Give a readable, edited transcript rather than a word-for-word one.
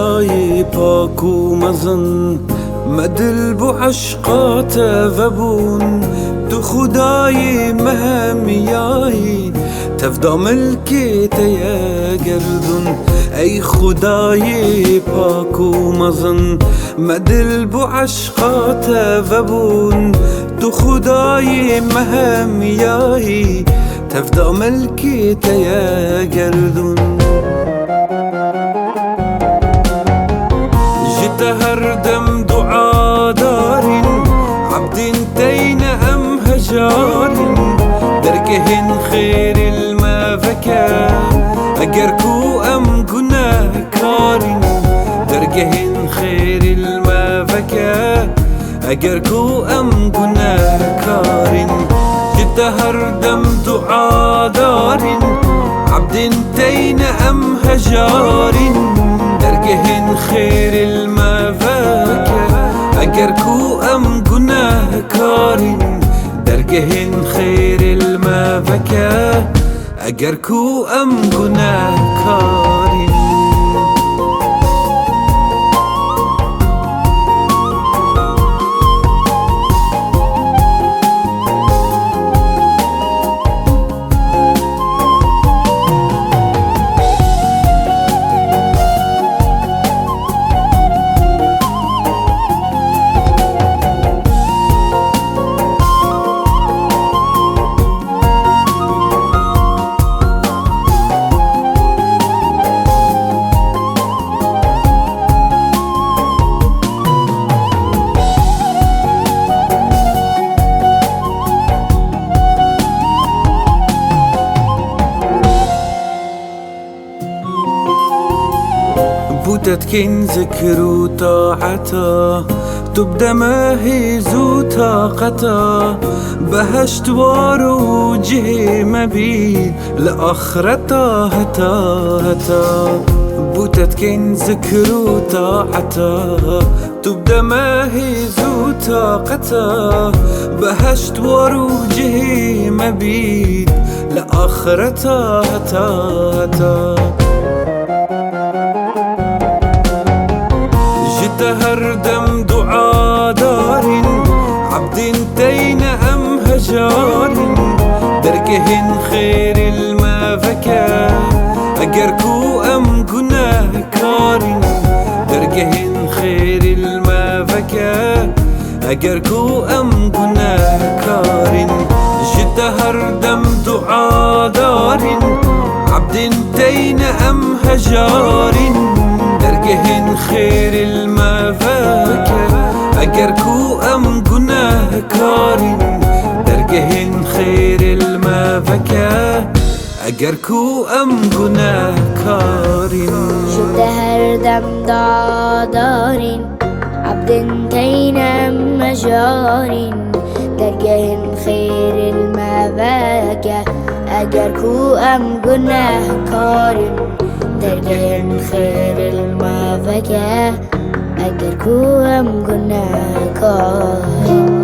خدای پاک و مزن مدل بو عشقات وبون تو خدای مهمیایی تفدا ملکت یا گردون ای خدای پاک و مزن مدل بو عشقات وبون تو خدای مهمیایی تفدا ملکت یا گردون جيت هردم دعا دارين عبد تين أم هجار دركهن خير المافكا أجركو أم قنا كارين دركهن خير المافكا أجركو أم قنا كارين جيت هردم دعا دارين عبد تين أم هجار دركهن خير المافكا أجركو أم قناه كارين دركهن خير المافكا أجركو أم قناه كارين بوتت كن ذكر وطاعتا تبدا ما هي زو طاقتا بهشت وارو جه مبين لآخرتا هتا هتا بوتت كن ذكر وطاعتا تبدا ما هي زو طاقتا بهشت وارو جه مبين لآخرتا هتا هتا هردم دعا دارين عبد تين أم هجار دركهن خير المافكا أجركو أم قناه كارين دركهن خير المافكا أجركو أم قناه كارين جيت هردم دعا دارين عبد تين أم هجار دركهن خير المافكا أجركو أم قناه كارين دركهن خير المافكا أجركو أم قناه كارين جيت هردم دارين عبد تين أم هجار دركهن خير المافكا أجركو أم قناه كارين دركهن خير المافكا أجركو أم قناه كارين